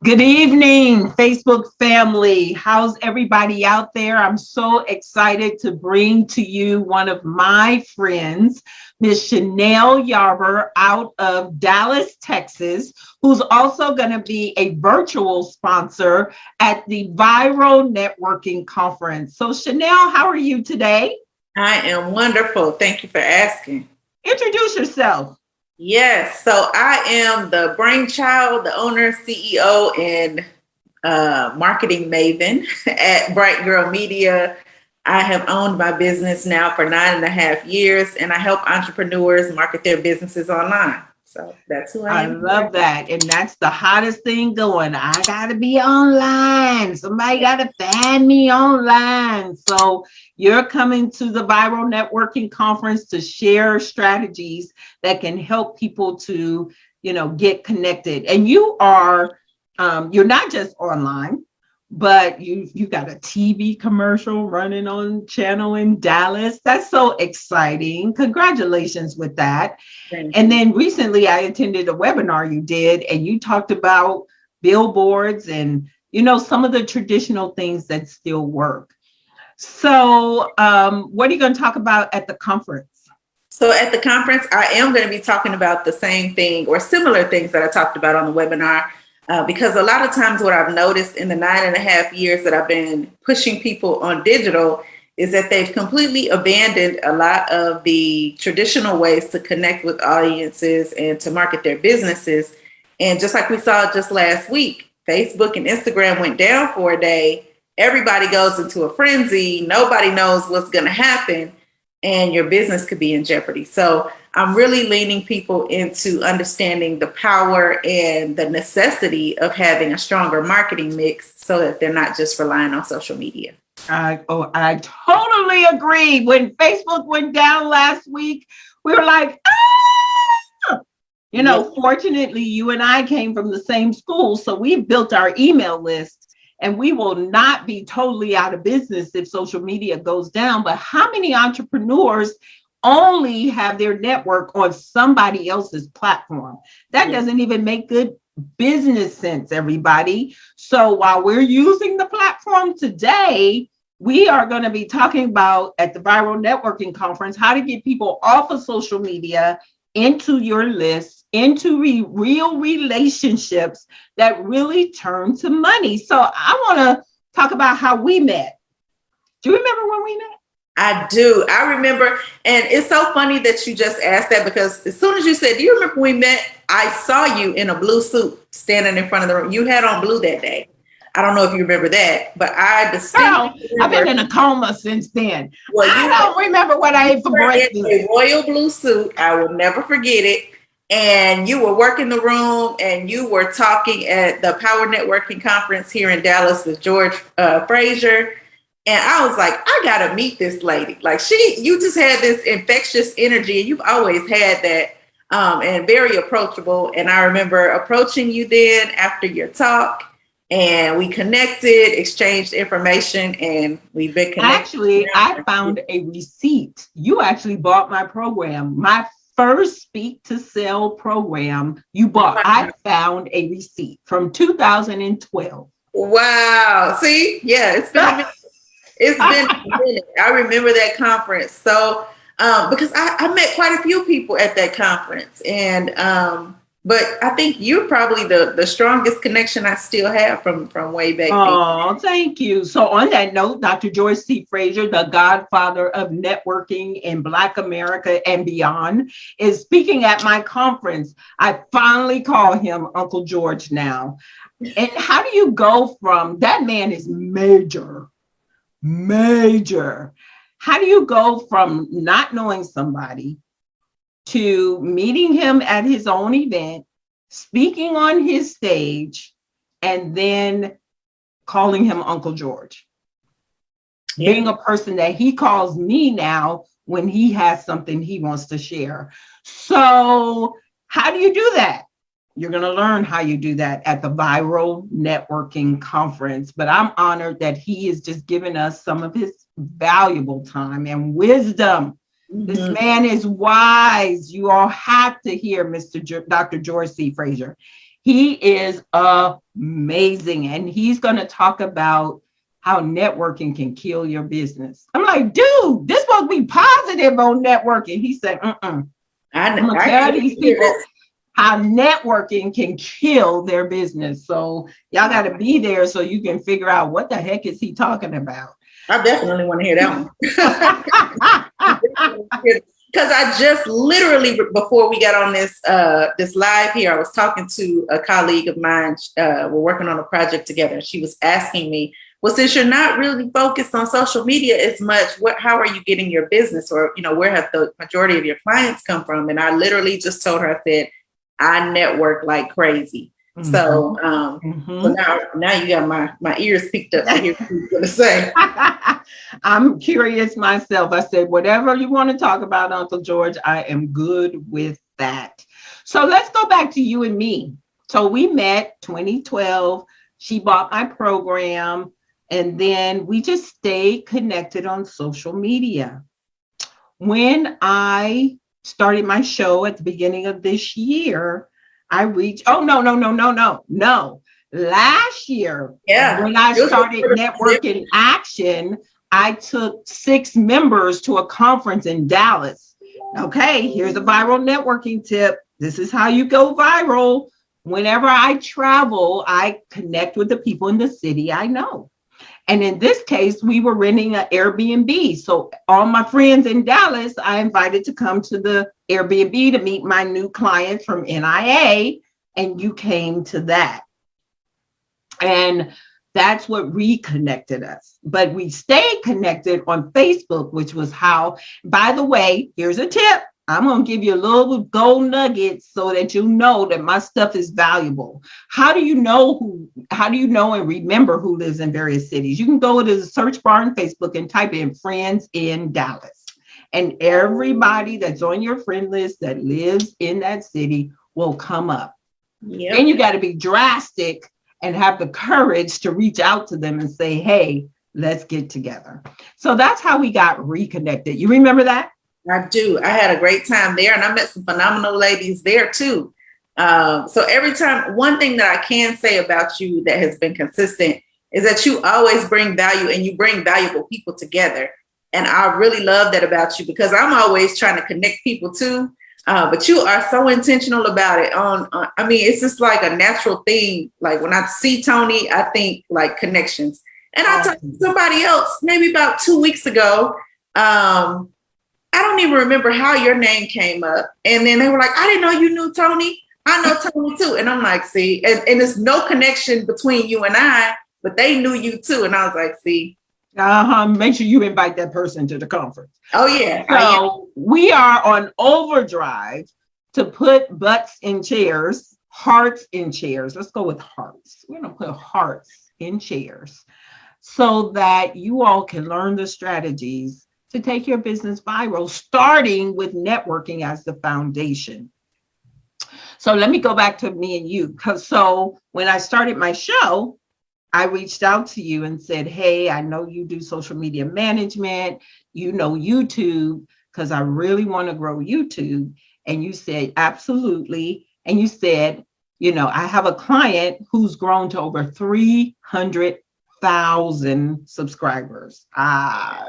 Good evening, Facebook family. How's everybody out there? I'm so excited to bring to you one of my friends, Miss Chanelle Yarber out of Dallas, Texas, who's also going to be a virtual sponsor at the Viral Networking Conference. So, Chanelle, how are you today? I am wonderful. Thank you for asking. Introduce yourself. Yes, so I am the brainchild, the owner, CEO, and marketing maven at BrightGirl Media. I have owned my business now for 9.5 years, and I help entrepreneurs market their businesses online. So that's who I I am love today. that. And that's the hottest thing going. I got to be online. Somebody got to find me online. So you're coming to the Viral Networking Conference to share strategies that can help people to, get connected. And you're not just online, but you got a TV commercial running on channel in Dallas. That's so exciting. Congratulations with that. Thank And you. then recently I attended a webinar you did, and you talked about billboards and, some of the traditional things that still work. So, what are you going to talk about at the conference? So at the conference, I am going to be talking about the same thing or similar things that I talked about on the webinar. Because a lot of times what I've noticed in the 9.5 years that I've been pushing people on digital is that they've completely abandoned a lot of the traditional ways to connect with audiences and to market their businesses. And just like we saw just last week, Facebook and Instagram went down for a day. Everybody goes into a frenzy. Nobody knows what's going to happen, and your business could be in jeopardy. So I'm really leaning people into understanding the power and the necessity of having a stronger marketing mix so that they're not just relying on social media. I totally agree. When Facebook went down last week, we were like, ah! Yeah. Fortunately, you and I came from the same school, so we've built our email list, and we will not be totally out of business if social media goes down. But how many entrepreneurs only have their network on somebody else's platform? That Yeah. doesn't even make good business sense, everybody. So while we're using the platform today, we are going to be talking about at the Viral Networking Conference how to get people off of social media into your list, into real relationships that really turn to money. So I want to talk about how we met. Do you remember when we met? I do. I remember. And it's so funny that you just asked that because as soon as you said, do you remember when we met? I saw you in a blue suit standing in front of the room. You had on blue that day. I don't know if you remember that, but I Girl, distinctly I've been remember. in a coma since then. Well, I don't remember what I ate for were in breakfast. a royal blue suit. I will never forget it. And you were working the room and you were talking at the Power Networking Conference here in Dallas with George Frazier. And I was like, I gotta meet this lady. Like you just had this infectious energy, and you've always had that, and very approachable. And I remember approaching you then after your talk, and we connected, exchanged information, and we've been connected. Actually, I found a receipt. You actually bought my program. My first Speak to Sell program you bought. I found a receipt from 2012. Wow. See, yeah, it's been a minute. I remember that conference. So, because I met quite a few people at that conference, and but I think you're probably the strongest connection I still have from way back then. Oh, thank you. So, on that note, Dr. George C. Frazier, the godfather of networking in Black America and beyond, is speaking at my conference. I finally call him Uncle George now. And how do you go from that man is major? How do you go from not knowing somebody to meeting him at his own event, speaking on his stage, and then calling him Uncle George, Yeah. being a person that he calls me now when he has something he wants to share? So, how do you do that? You're going to learn how you do that at the Viral Networking Conference. But I'm honored that he is just giving us some of his valuable time and wisdom. This man is wise. You all have to hear Dr. George C. Frazier. He is amazing. And he's going to talk about how networking can kill your business. I'm like, dude, this supposed to be positive on networking. He said, I'm going to tell these people how networking can kill their business. So y'all got to be there so you can figure out what the heck is he talking about. I definitely want to hear that one. Because I just literally, before we got on this live here, I was talking to a colleague of mine. We're working on a project together. And she was asking me, well, since you're not really focused on social media as much, how are you getting your business? Or, where have the majority of your clients come from? And I literally just told her, I said, I network like crazy. Mm-hmm. So now you got my ears picked up to hear what you're going to say. I'm curious myself. I said, whatever you want to talk about, Uncle George, I am good with that. So let's go back to you and me. So we met 2012. She bought my program, and then we just stayed connected on social media. When I started my show at the beginning of this year, I reached, no. Last year, when I started Networking Action, I took 6 members to a conference in Dallas. Okay, here's a viral networking tip. This is how you go viral. Whenever I travel, I connect with the people in the city I know. And in this case, we were renting an Airbnb. So all my friends in Dallas, I invited to come to the Airbnb to meet my new clients from NIA. And you came to that. And that's what reconnected us. But we stayed connected on Facebook, which was how, by the way, here's a tip. I'm going to give you a little gold nugget so that you know that my stuff is valuable. How do you know and remember who lives in various cities? You can go to the search bar on Facebook and type in friends in Dallas. And everybody that's on your friend list that lives in that city will come up. Yep. Then you got to be drastic and have the courage to reach out to them and say, hey, let's get together. So that's how we got reconnected. You remember that? I do. I had a great time there, and I met some phenomenal ladies there too. So every time, one thing that I can say about you that has been consistent is that you always bring value, and you bring valuable people together. And I really love that about you, because I'm always trying to connect people too. But you are so intentional about it. I mean, it's just like a natural thing. Like when I see Toni, I think like connections. And I talked to somebody else maybe about 2 weeks ago. I don't even remember how your name came up. And then they were like, I didn't know you knew Toni. I know Toni too. And I'm like, see, and there's no connection between you and I, but they knew you too. And I was like, see. Make sure you invite that person to the conference. Oh, yeah. So we are on overdrive to put butts in chairs, hearts in chairs. Let's go with hearts. We're going to put hearts in chairs so that you all can learn the strategies to take your business viral, starting with networking as the foundation. So let me go back to me and you. So when I started my show, I reached out to you and said, hey, I know you do social media management, you know YouTube, because I really want to grow YouTube. And you said, absolutely. And you said, I have a client who's grown to over 300,000 subscribers.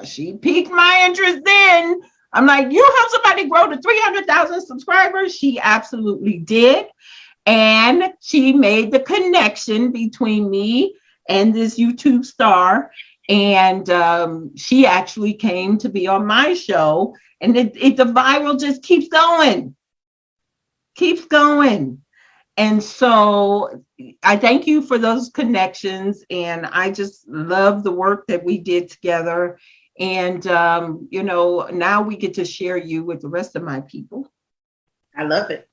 She piqued my interest then. I'm like, you help somebody grow to 300,000 subscribers? She absolutely did. And she made the connection between me and this YouTube star. And she actually came to be on my show. And the viral just keeps going. And so I thank you for those connections. And I just love the work that we did together. And, now we get to share you with the rest of my people. I love it.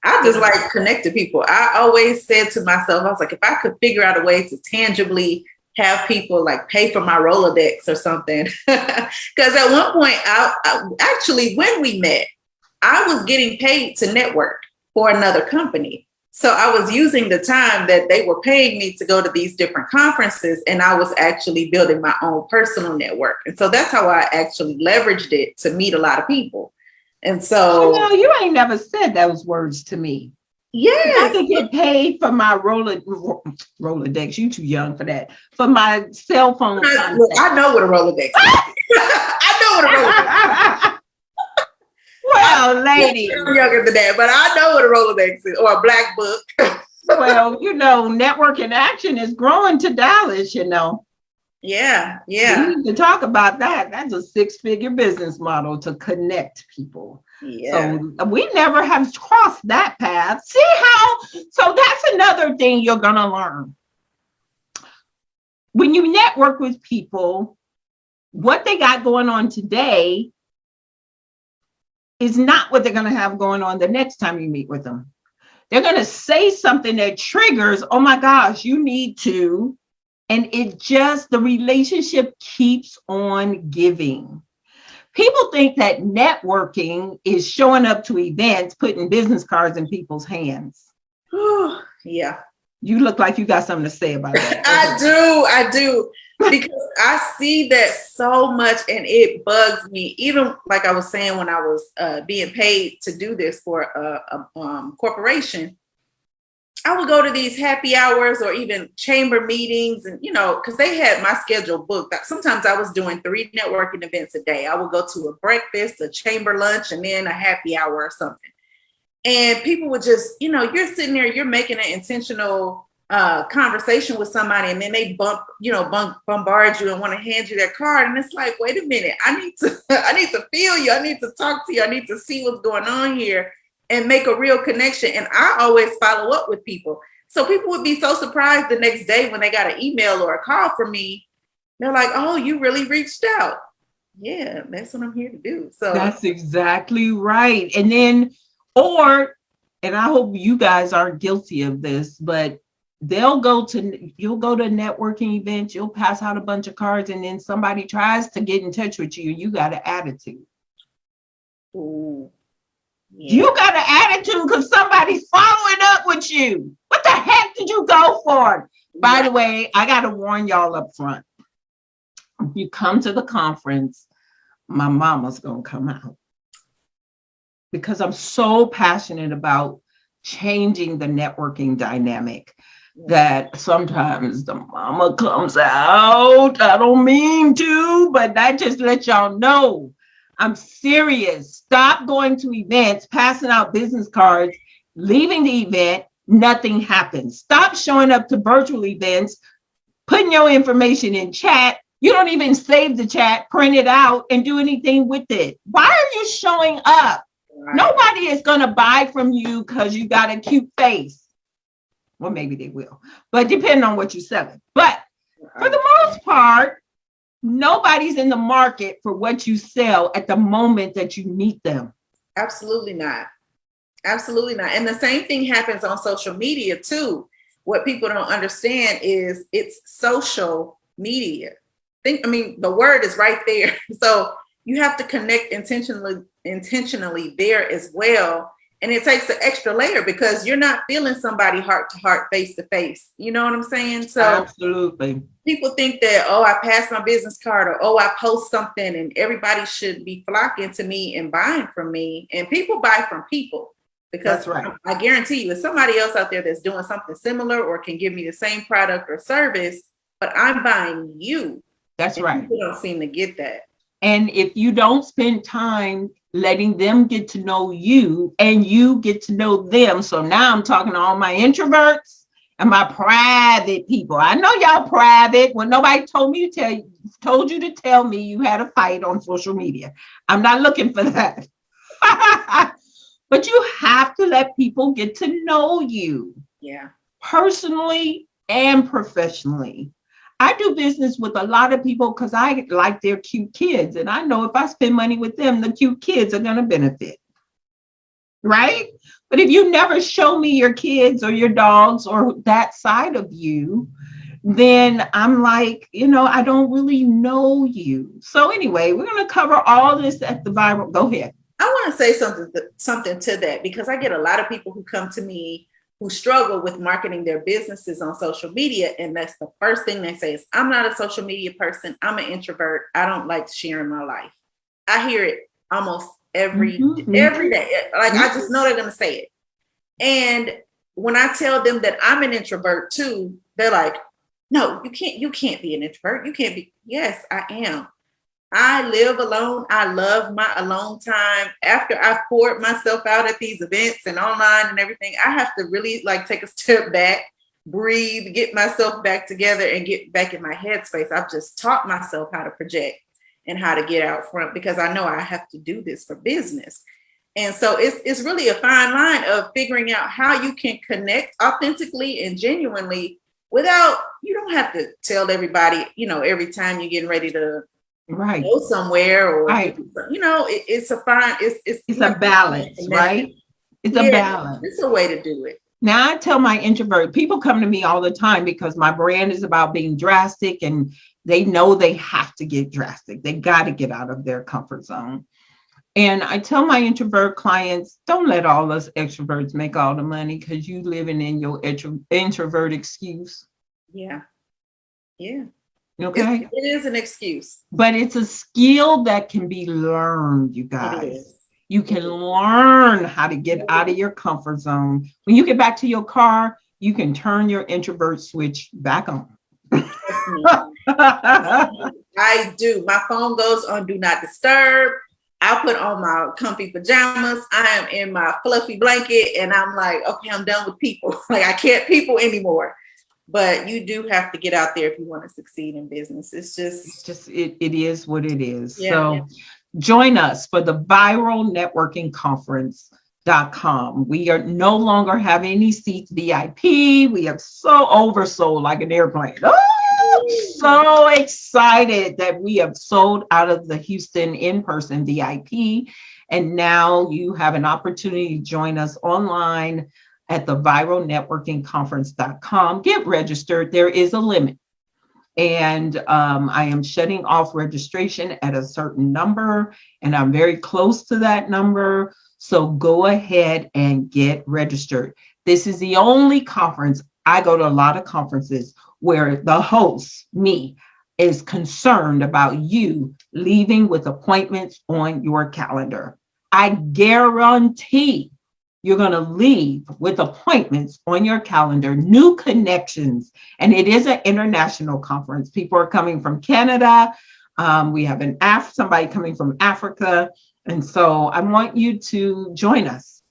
I just like connecting people. I always said to myself, I was like, if I could figure out a way to tangibly have people like pay for my Rolodex or something. Because at one point, I actually, when we met, I was getting paid to network for another company. So I was using the time that they were paying me to go to these different conferences, and I was actually building my own personal network. And so that's how I actually leveraged it to meet a lot of people. And so you ain't never said those words to me. If I Yes. could get paid for my Rolodex, you too young for that. For my cell phone contact. Look, I know what a Rolodex is. I know what a Rolodex is. Well, lady. I'm younger than that, but I know what a Rolodex is, or a black book. Well, Network in Action is growing to Dallas, Yeah, We yeah, need to talk about that. That's a 6-figure business model to connect people. yeah. So we never have crossed that path. See how? So that's another thing you're going to learn. When you network with people, what they got going on today is not what they're going to have going on the next time you meet with them. They're going to say something that triggers, oh my gosh, you need to. And the relationship keeps on giving. People think that networking is showing up to events, putting business cards in people's hands. Yeah. You look like you got something to say about that. I do. Because I see that so much and it bugs me. Even like I was saying when I was being paid to do this for a corporation, I would go to these happy hours or even chamber meetings and, because they had my schedule booked. Sometimes I was doing 3 networking events a day. I would go to a breakfast, a chamber lunch, and then a happy hour or something. And people would just, you're sitting there, you're making an intentional conversation with somebody, and then they bombard you and want to hand you their card. And it's like, wait a minute, I need to feel you. I need to talk to you. I need to see what's going on here and make a real connection. And I always follow up with people. So people would be so surprised the next day when they got an email or a call from me. They're like, oh, you really reached out. Yeah, that's what I'm here to do. So that's exactly right. And then, and I hope you guys aren't guilty of this, but you'll go to networking events, you'll pass out a bunch of cards, and then somebody tries to get in touch with you. You got an attitude. Ooh. Yeah. You got an attitude because somebody's following up with you. What the heck did you go for? By the way, I got to warn y'all up front. If you come to the conference, my mama's going to come out. Because I'm so passionate about changing the networking dynamic that sometimes the mama comes out. I don't mean to, but that just lets y'all know. I'm serious. Stop going to events, passing out business cards, leaving the event, nothing happens. Stop showing up to virtual events, putting your information in chat. You don't even save the chat, print it out, and do anything with it. Why are you showing up? Right. Nobody is going to buy from you because you got a cute face. Well, maybe they will, but depending on what you're selling. But for the most part, nobody's in the market for what you sell at the moment that you meet them. Absolutely not. Absolutely not. And the same thing happens on social media too. What people don't understand is it's social media. The word is right there. So you have to connect intentionally there as well. And it takes an extra layer because you're not feeling somebody heart to heart, face to face. You know what I'm saying? So absolutely. People think that, I passed my business card, or I post something and everybody should be flocking to me and buying from me. And people buy from people because that's right. I guarantee you, if somebody else out there that's doing something similar or can give me the same product or service, but I'm buying you. That's right. People don't seem to get that. And if you don't spend time letting them get to know you and you get to know them. So now I'm talking to all my introverts and my private people. I know y'all private when nobody told you to tell me you had a fight on social media. I'm not looking for that. But you have to let people get to know you. Yeah. Personally and professionally. I do business with a lot of people because I like their cute kids. And I know if I spend money with them, the cute kids are going to benefit. Right? But if you never show me your kids or your dogs or that side of you, then I'm like, I don't really know you. So anyway, we're going to cover all this at the viral. Go ahead. I want to say something to that because I get a lot of people who come to me who struggle with marketing their businesses on social media. And that's the first thing they say is, I'm not a social media person. I'm an introvert. I don't like sharing my life. I hear it almost every day. Like, I just know they're going to say it. And when I tell them that I'm an introvert too, they're like, no, you can't be an introvert. You can't be. Yes, I am. I live alone. I love my alone time. After I've poured myself out at these events and online and everything, I have to really like take a step back, breathe, get myself back together and get back in my headspace. I've just taught myself how to project and how to get out front because I know I have to do this for business. And so it's really a fine line of figuring out how you can connect authentically and genuinely without, you don't have to tell everybody, every time you're getting ready to go somewhere or, it's a fine, it's a balance, right? It's a balance. It's a way to do it. Now I tell my introvert, people come to me all the time because my brand is about being drastic and they know they have to get drastic. They got to get out of their comfort zone. And I tell my introvert clients, don't let all us extroverts make all the money because you living in your introvert excuse. Yeah. Yeah. Okay. It is an excuse. But it's a skill that can be learned, you guys. You can learn how to get out of your comfort zone. When you get back to your car, you can turn your introvert switch back on. I do. My phone goes on do not disturb. I put on my comfy pajamas. I am in my fluffy blanket and I'm like, okay, I'm done with people. Like I can't people anymore. But you do have to get out there if you want to succeed in business. It is what it is. Yeah, so join us for the Viral Networking Conference.com. We are no longer have any seats VIP. We have so oversold like an airplane. So excited that we have sold out of the Houston in-person VIP. And now you have an opportunity to join us online at the viralnetworkingconference.com. Get registered. There is a limit. And I am shutting off registration at a certain number, and I'm very close to that number. So go ahead and get registered. This is the only conference. I go to a lot of conferences where the host, me, is concerned about you leaving with appointments on your calendar. I guarantee you're going to leave with appointments on your calendar, new connections. And it is an international conference. People are coming from Canada. We have somebody coming from Africa. And so I want you to join us.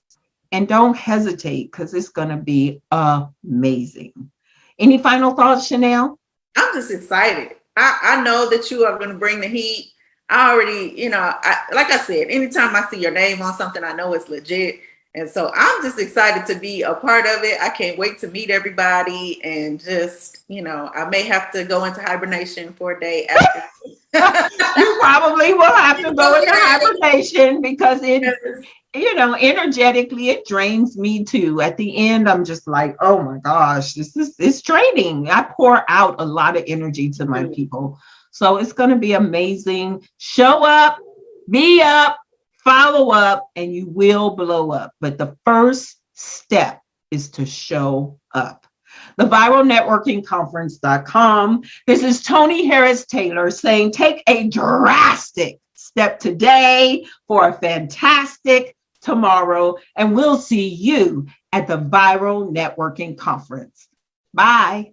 And don't hesitate because it's going to be amazing. Any final thoughts, Chanelle? I'm just excited. I know that you are going to bring the heat. I already, like I said, anytime I see your name on something, I know it's legit. And so I'm just excited to be a part of it. I can't wait to meet everybody and just, I may have to go into hibernation for a day after. You probably will have to go into hibernation because energetically, it drains me too. At the end, I'm just like, oh my gosh, it's draining. I pour out a lot of energy to my people. So it's going to be amazing. Show up, be up, follow up, and you will blow up. But the first step is to show up. The viralnetworkingconference.com. This is Toni Harris Taylor saying, take a drastic step today for a fantastic tomorrow. And we'll see you at the Viral Networking Conference. Bye.